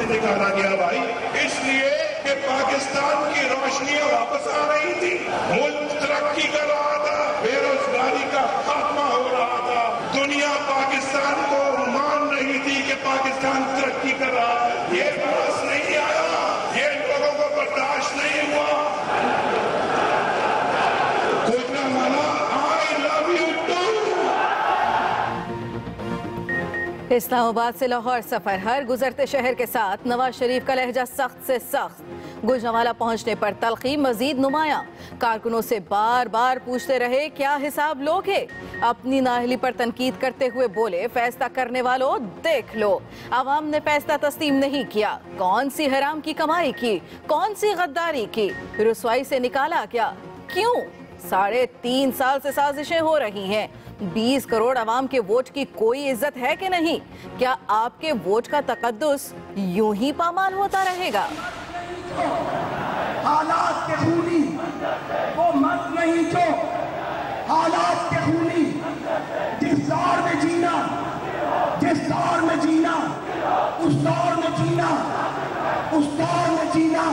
निकाला गया भाई, इसलिए कि पाकिस्तान की रोशनियां वापस आ रही थी, मुल्क तरक्की कर रहा था, बेरोजगारी का खात्मा हो रहा था, दुनिया पाकिस्तान को मान रही थी कि पाकिस्तान तरक्की कर रहा है। ये बस नहीं आया, ये लोगों को बर्दाश्त नहीं हुआ। Gujranwala, I love you too. Islamabad से लाहौर सफर, हर गुजरते शहर के साथ नवाज शरीफ का लहजा सख्त से सख्त। गुजरांवाला पहुंचने पर तलखी मजीद नुमाया, कारकुनों से बार बार पूछते रहे क्या हिसाब लोगे। अपनी नाअहली पर तनकीद करते हुए बोले फैसला करने वालों देख लो, आवाम ने फैसला तस्लीम नहीं किया। कौन सी हराम की कमाई की, कौन सी गद्दारी की, रुसवाई से निकाला क्या, क्यों? 3.5 साल से साजिशें हो रही हैं। 20 करोड़ आवाम के वोट की कोई इज्जत है कि नहीं? क्या आपके वोट का तकद्दुस यूं ही पामाल होता रहेगा? हालात के खूनी वो मत नहीं जो हालात के खूनी, जिस दौर में जीना, जिस दौर में जीना, उस दौर में जीना, उस दौर में जीना।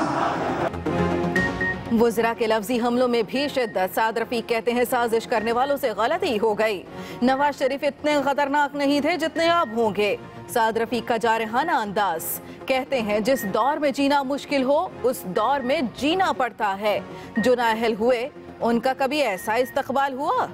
वज़रा के लफ्जी हमलों में भी शिद्दत। साद रफीक कहते हैं साजिश करने वालों से गलती हो गई, नवाज शरीफ इतने खतरनाक नहीं थे जितने अब होंगे। साद रफीक का जारहाना अंदाज, कहते हैं जिस दौर में जीना मुश्किल हो उस दौर में जीना पड़ता है। जो नाअहल हुए उनका कभी ऐसा इस्तकबाल हुआ?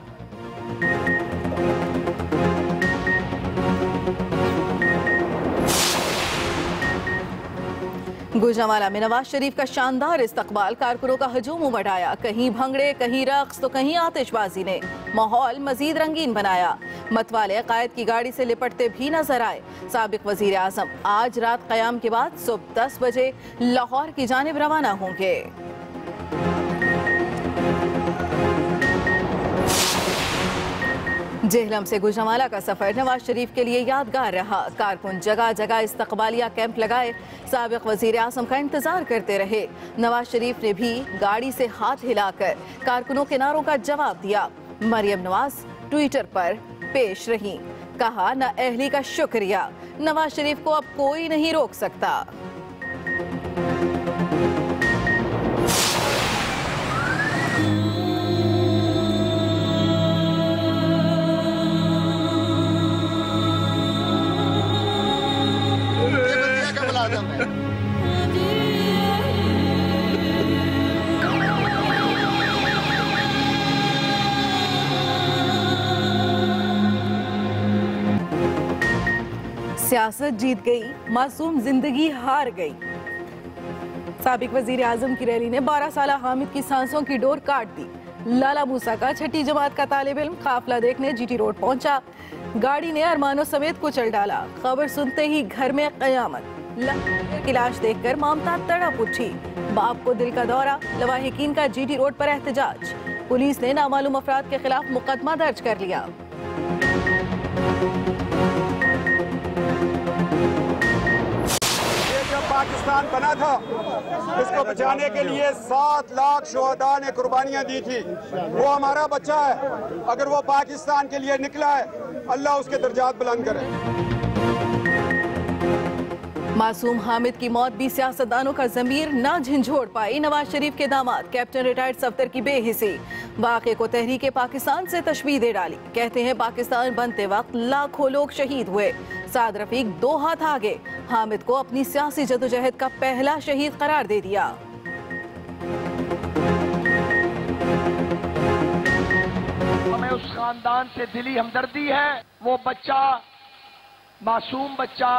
गुजरांवाला में नवाज शरीफ का शानदार इस्तकबाल, कारकुनों का हजूम उमड़ आया। कहीं भंगड़े, कहीं रक्स तो कहीं आतिशबाजी ने माहौल मजीद रंगीन बनाया। मतवाले कायद की गाड़ी से लिपटते भी नजर आए। साबिक वजीर आजम आज रात क़याम के बाद सुबह 10 बजे लाहौर की जानिब रवाना होंगे। जेहलम से गुजरांवाला का सफर नवाज शरीफ के लिए यादगार रहा। कारकुन जगह जगह इस्तकबालिया कैंप लगाए, साबिक वजीर आज़म का इंतजार करते रहे। नवाज शरीफ ने भी गाड़ी से हाथ हिलाकर कारकुनों के नारों का जवाब दिया। मरियम नवाज ट्विटर पर पेश रही, कहा ना अहली का शुक्रिया, नवाज शरीफ को अब कोई नहीं रोक सकता। सियासत जीत गई, मासूम जिंदगी हार गई। साबिक वजीर आजम की रैली ने 12 साला हामिद की सांसों की डोर काट दी। लाला मूसा का 6ठी जमात का तालिब इल्म काफिला देखने जीटी रोड पहुंचा। गाड़ी ने अरमानों समेत कुचल डाला। खबर सुनते ही घर में कयामत। की लाश देखकर ममता तड़प उठी। बाप को दिल का दौरा, लवाहिकीन का जीटी रोड पर एहतजाज। पुलिस ने नामालूम अफराद के खिलाफ मुकदमा दर्ज कर लिया। पाकिस्तान बना था, इसको बचाने के लिए 7 लाख शुहदा ने कुर्बानियां दी थी। वो हमारा बच्चा है, अगर वो पाकिस्तान के लिए निकला है, अल्लाह उसके दर्जात बुलंद करे। मासूम हामिद की मौत भी सियासतदानों का ज़मीर ना झंझोड़ पाई। नवाज शरीफ के दामाद कैप्टन रिटायर्ड सफदर की बेहिसी वाक़े को तहरीक पाकिस्तान से तशबीह दे डाली। कहते हैं पाकिस्तान बनते वक्त लाखों लोग शहीद हुए, साद रफीक 2 हाथ आगे हामिद को अपनी सियासी जदोजहद का पहला शहीद करार दे दिया। हमें उस खानदान से दिली हमदर्दी है। वो बच्चा, मासूम बच्चा,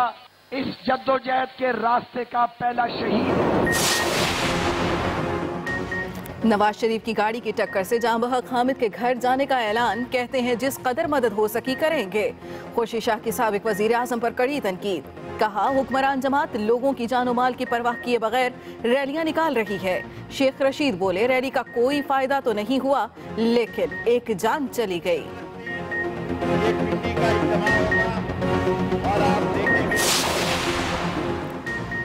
इस जद्दोजहद के रास्ते का पहला शहीद। नवाज शरीफ की गाड़ी की टक्कर से जांबहक हामिद के घर जाने का ऐलान। कहते हैं जिस कदर मदद हो सकी करेंगे। खुर्शीद शाह की साबिक वजीर आजम पर कड़ी तनकीद, कहा हुक्मरान जमात लोगों की जानो माल की परवाह किए बगैर रैलियां निकाल रही है। शेख रशीद बोले रैली का कोई फायदा तो नहीं हुआ, लेकिन एक जान चली गई।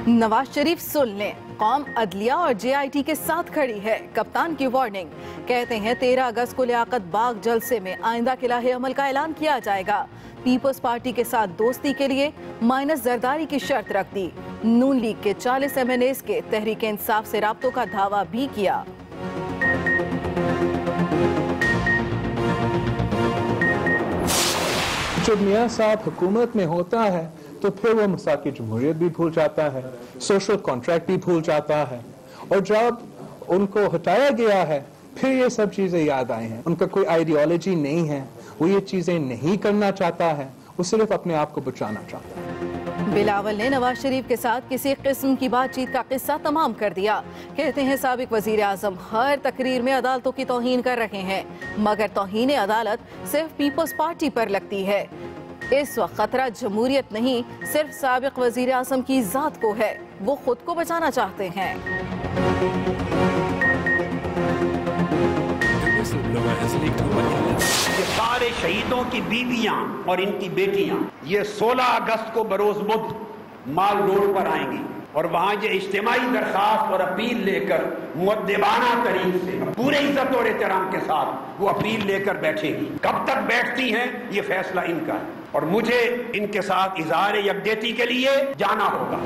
नवाज शरीफ सुन लें, कौम अदलिया और JIT के साथ खड़ी है। कप्तान की वार्निंग, कहते हैं 13 अगस्त को लियाकत बाग जलसे में आइंदा के लाहे अमल का ऐलान किया जाएगा। पीपल्स पार्टी के साथ दोस्ती के लिए माइनस जरदारी की शर्त रख दी। नून लीग के 40 MNAs के तहरीक इंसाफ से राब्तों का दावा भी किया। जब मियां साहब हुकूमत में होता है तो फिर वो मसाकी जमहूरियत भी भूल जाता है, सोशल कॉन्ट्रैक्ट भी भूल जाता है, और जब उनको हटाया गया है फिर ये सब चीजें याद आई हैं। उनका कोई आइडियोलॉजी नहीं है, वो ये चीजें नहीं करना चाहता है, वो सिर्फ अपने आप को बचाना चाहता है। बिलावल ने नवाज शरीफ के साथ किसी किस्म की बातचीत का किस्सा तमाम कर दिया। कहते हैं साबिक वजीर आजम हर तकरीर में अदालतों की तौहीन कर रहे हैं, मगर तौहीन अदालत सिर्फ पीपल्स पार्टी पर लगती है। इस वक्त खतरा जमहूरियत नहीं, सिर्फ साबिक वजीर आजम की जात को है। वो खुद को बचाना चाहते हैं। ये सारे शहीदों की बीवियां और इनकी बेटियां ये 16 अगस्त को बरोज बुध माल रोड पर आएंगी और वहां ये इज्तिमाई दरखास्त और अपील लेकर मुअद्दिबाना तरीके से पूरे इज्जत और एहतराम के साथ वो अपील लेकर बैठेगी। कब तक बैठती हैं ये फैसला इनका है और मुझे इनके साथ इज़हार यकजहती के लिए जाना होगा।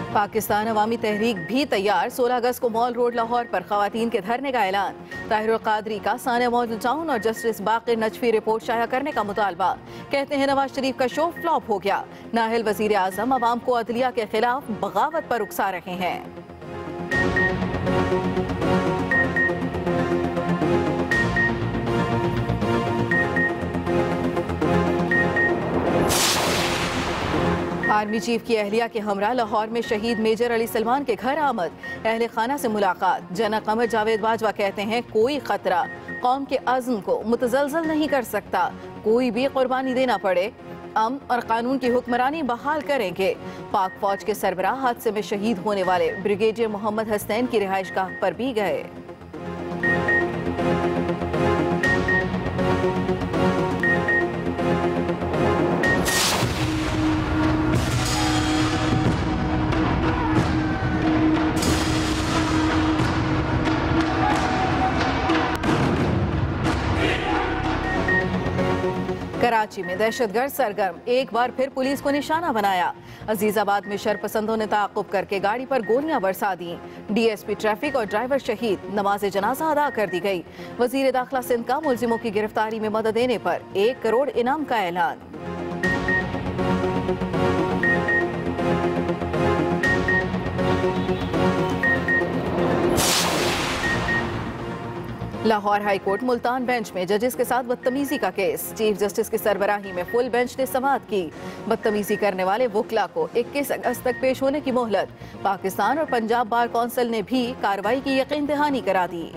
पाकिस्तान अवामी तहरीक भी तैयार। 16 अगस्त को मॉल रोड लाहौर पर खवातीन के धरने का ऐलान। ताहिरुल कादरी का सानिया मॉडल टाउन और जस्टिस बाक़िर नजफी रिपोर्ट शाया करने का मुतालबा। कहते हैं नवाज शरीफ का शो फ्लॉप हो गया। नाहिल वजीर आजम अवाम को अदलिया के खिलाफ बगावत पर उकसा रहे हैं। आर्मी चीफ की अहलिया के हमरा लाहौर में शहीद मेजर अली सलमान के घर आमद। अहले खाना से मुलाकात। जनक कमर जावेद बाजवा कहते हैं कोई खतरा कौम के अज़्म को मुतज़लज़ल नहीं कर सकता। कोई भी कुर्बानी देना पड़े अमन और कानून की हुक्मरानी बहाल करेंगे। पाक फौज के सरबराह हादसे में शहीद होने वाले ब्रिगेडियर मोहम्मद हसनैन की रिहाइशगाह पर भी गए। कराची में दहशतगर्द सरगर्म। एक बार फिर पुलिस को निशाना बनाया। अजीजाबाद में शरपसंदों ने ताक़ुब करके गाड़ी पर गोलियां बरसा दी। डीएसपी ट्रैफिक और ड्राइवर शहीद। नमाज जनाजा अदा कर दी गई। वजीर दाखिला सिंध का मुलजिमों की गिरफ्तारी में मदद देने पर 1 करोड़ इनाम का ऐलान। Lahore high court Multan bench में जजेस के साथ बदतमीजी का केस। चीफ जस्टिस की सरबराही में फुल बेंच ने समाअत की। बदतमीजी करने वाले वकला को 21 अगस्त तक पेश होने की मोहलत। पाकिस्तान और पंजाब बार कौंसिल ने भी कार्रवाई की यकीन दहानी करा दी।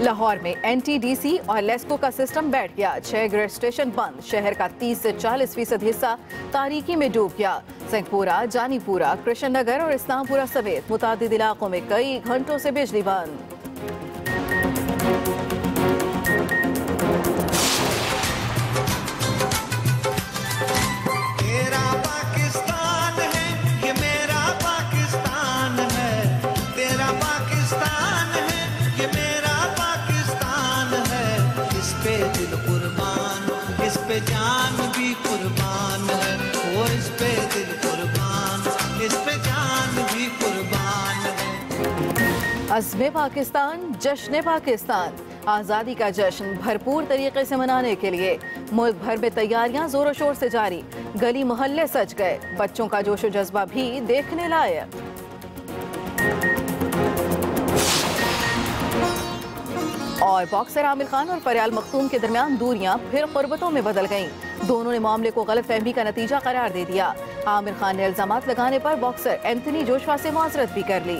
लाहौर में एनटीडीसी और लेस्को का सिस्टम बैठ गया। 6 ग्रेड स्टेशन बंद। शहर का 30 से 40% हिस्सा तारीकी में डूब गया। सिंहपुरा, जानीपुरा, कृष्ण नगर और इस्लामपुरा समेत मुतादिद इलाकों में कई घंटों से बिजली बंद। जान भी कुर्बान है वो इस पे दिल कुर्बान, इस पे जान भी कुर्बान है। अज़्म पाकिस्तान, जश्न पाकिस्तान। आज़ादी का जश्न भरपूर तरीके से मनाने के लिए मुल्क भर में तैयारियां जोरों शोर से जारी। गली मोहल्ले सज गए। बच्चों का जोश व जज्बा भी देखने लायक। और बॉक्सर आमिर खान और फरियाल मखतूम के दरमियान दूरियां फिर कुर्बतों में बदल गईं। दोनों ने मामले को गलतफहमी का नतीजा करार दे दिया। आमिर खान ने इल्जामात लगाने पर बॉक्सर एंथनी जोशुआ से माजरत भी कर ली।